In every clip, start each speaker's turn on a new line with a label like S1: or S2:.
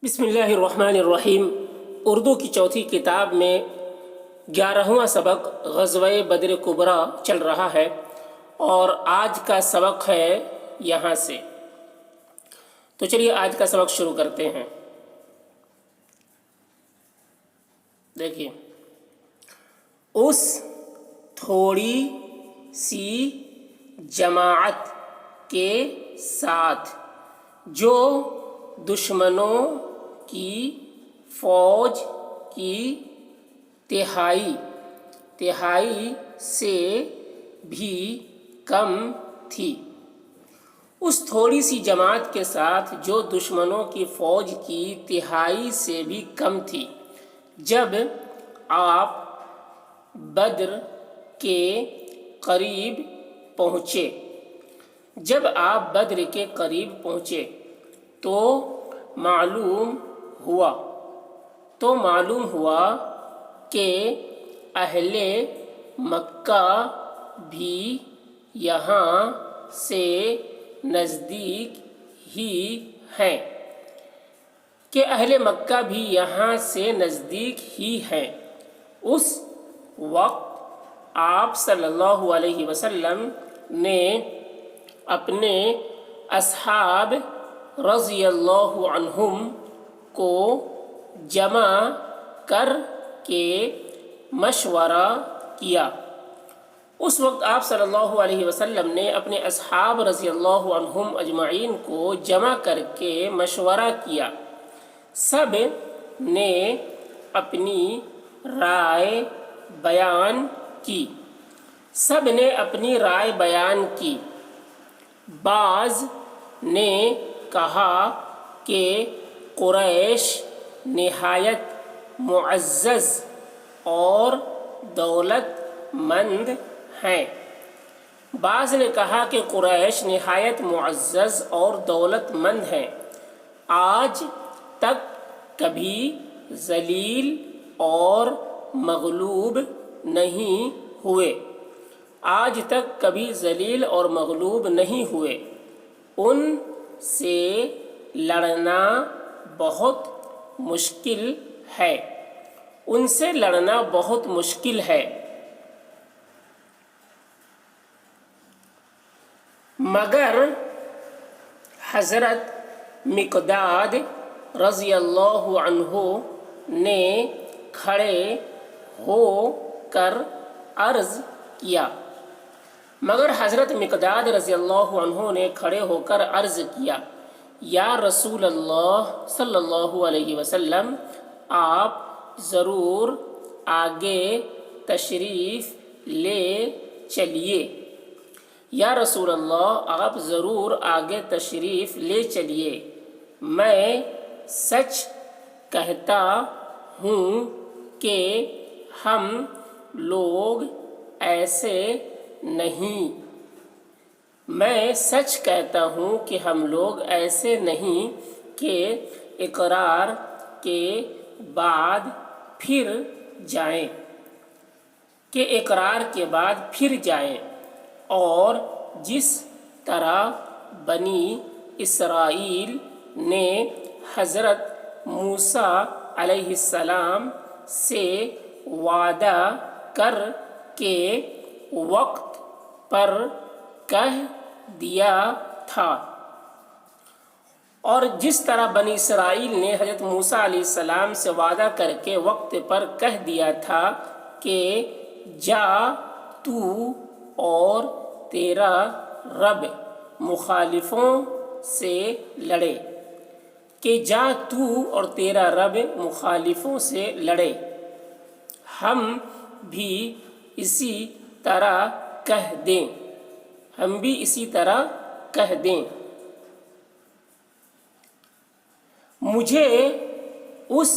S1: بسم اللہ الرحمن الرحیم۔ اردو کی چوتھی کتاب میں 11واں سبق غزوہ بدر کبریٰ چل رہا ہے اور آج کا سبق ہے یہاں سے۔ تو چلیے آج کا سبق شروع کرتے ہیں۔ دیکھیے، اس تھوڑی سی جماعت کے ساتھ جو دشمنوں کی فوج کی تہائی سے بھی کم تھی۔ اس تھوڑی سی جماعت کے ساتھ جو دشمنوں کی فوج کی تہائی سے بھی کم تھی، جب آپ بدر کے قریب پہنچے تو معلوم ہوا کہ اہل مکہ بھی یہاں سے نزدیک ہی ہیں۔ اس وقت آپ صلی اللہ علیہ وسلم نے اپنے اصحاب رضی اللہ عنہم کو جمع کر کے مشورہ کیا۔ اس وقت آپ صلی اللہ علیہ وسلم نے اپنے اصحاب رضی اللہ عنہم اجمعین کو جمع کر کے مشورہ کیا۔ سب نے اپنی رائے بیان کی۔ بعض نے کہا کہ قریش نہایت معزز اور دولت مند ہیں، آج تک کبھی ذلیل اور مغلوب نہیں ہوئے۔ ان سے لڑنا بہت مشکل ہے۔ مگر حضرت مقداد رضی اللہ عنہ نے کھڑے ہو کر عرض کیا۔ یا رسول اللہ صلی اللہ علیہ وسلم، آپ ضرور آگے تشریف لے چلیے۔ میں سچ کہتا ہوں کہ ہم لوگ ایسے نہیں کہ اقرار کے بعد پھر جائیں، اور جس طرح بنی اسرائیل نے حضرت موسیٰ علیہ السلام سے وعدہ کر کے وقت پر کہہ دیا تھا، اور جس طرح بنی اسرائیل نے حضرت موسیٰ علیہ السلام سے وعدہ کر کے وقت پر کہہ دیا تھا کہ جا تو اور تیرا رب مخالفوں سے لڑے، ہم بھی اسی طرح کہہ دیں۔ مجھے اس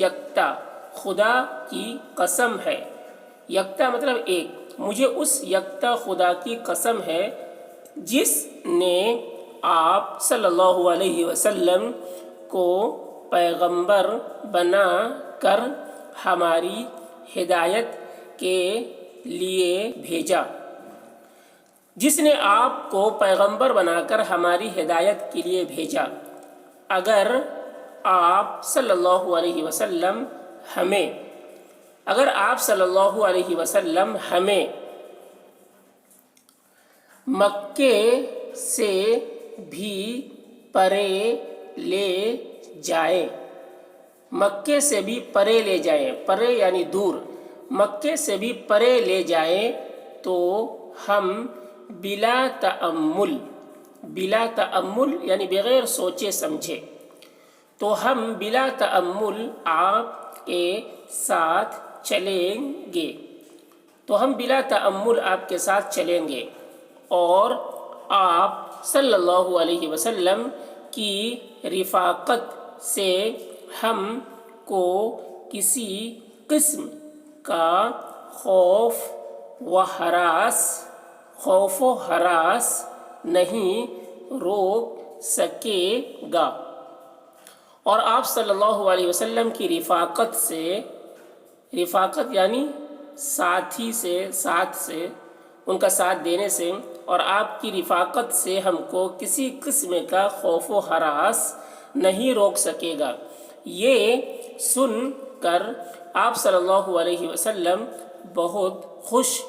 S1: یکتا خدا کی قسم ہے، یکتا مطلب ایک، مجھے اس یکتا خدا کی قسم ہے جس نے آپ صلی اللہ علیہ وسلم کو پیغمبر بنا کر ہماری ہدایت کے لیے بھیجا۔ جس نے آپ کو پیغمبر بنا کر ہماری ہدایت کے لیے بھیجا۔ اگر آپ صلی اللہ علیہ وسلم ہمیں مکے سے بھی پرے لے جائیں، مکے سے بھی پرے لے جائیں، پرے یعنی دور، مکے سے بھی پرے لے جائیں تو ہم بلا تأمل یعنی بغیر سوچے سمجھے، تو ہم بلا تأمل آپ کے ساتھ چلیں گے، اور آپ صلی اللہ علیہ وسلم کی رفاقت سے ہم کو کسی قسم کا خوف و ہراس نہیں روک سکے گا۔ اور آپ صلی اللہ علیہ وسلم کی رفاقت یعنی ساتھ سے ان کا ساتھ دینے سے، اور آپ کی رفاقت سے ہم کو کسی قسم کا خوف و ہراس نہیں روک سکے گا۔ یہ سن کر آپ صلی اللہ علیہ وسلم بہت خوش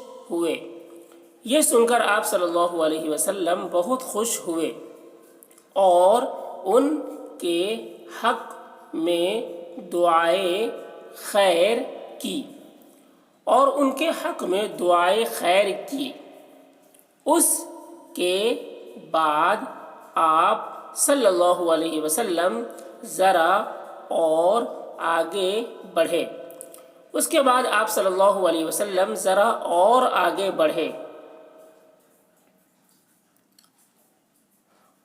S1: ہوئے اور ان کے حق میں دعائے خیر کی، اس کے بعد آپ صلی اللہ علیہ وسلم ذرا اور آگے بڑھے،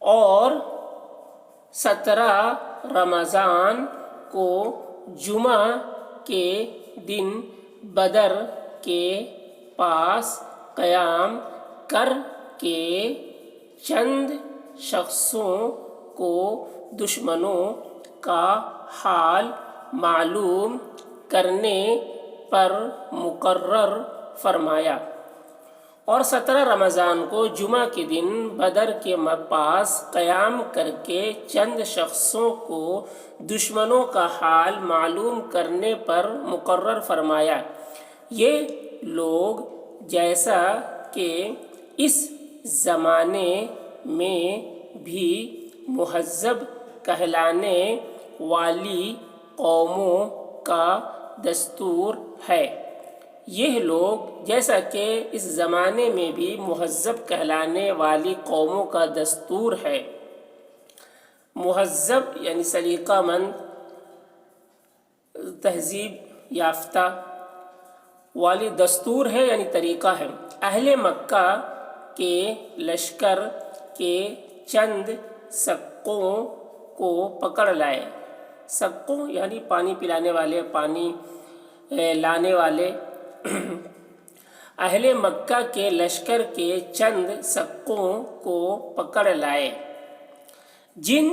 S1: اور 17 رمضان کو جمعہ کے دن بدر کے پاس قیام کر کے چند شخصوں کو دشمنوں کا حال معلوم کرنے پر مقرر فرمایا، اور 17 رمضان کو جمعہ کے دن بدر کے پاس قیام کر کے چند شخصوں کو دشمنوں کا حال معلوم کرنے پر مقرر فرمایا۔ یہ لوگ جیسا کہ اس زمانے میں بھی مہذب کہلانے والی قوموں کا دستور ہے، مہذب یعنی سلیقہ مند، تہذیب یافتہ، والی دستور ہے یعنی طریقہ ہے۔ اہل مکہ کے لشکر کے چند سقوں کو پکڑ لائے، سقوں یعنی پانی پلانے والے، پانی لانے والے۔ اہل مکہ کے لشکر کے چند سقوں کو پکڑ لائے، جن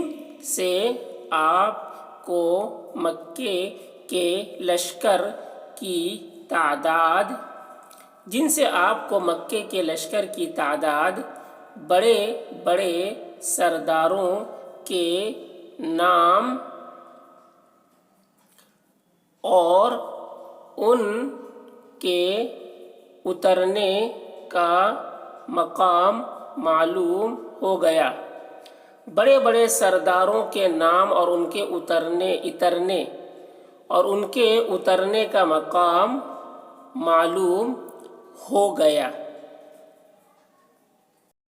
S1: سے آپ کو مکے کے لشکر کی تعداد بڑے بڑے سرداروں کے نام اور ان کے اترنے کا مقام معلوم ہو گیا۔ بڑے بڑے سرداروں کے نام اور ان کے اترنے کا مقام معلوم ہو گیا۔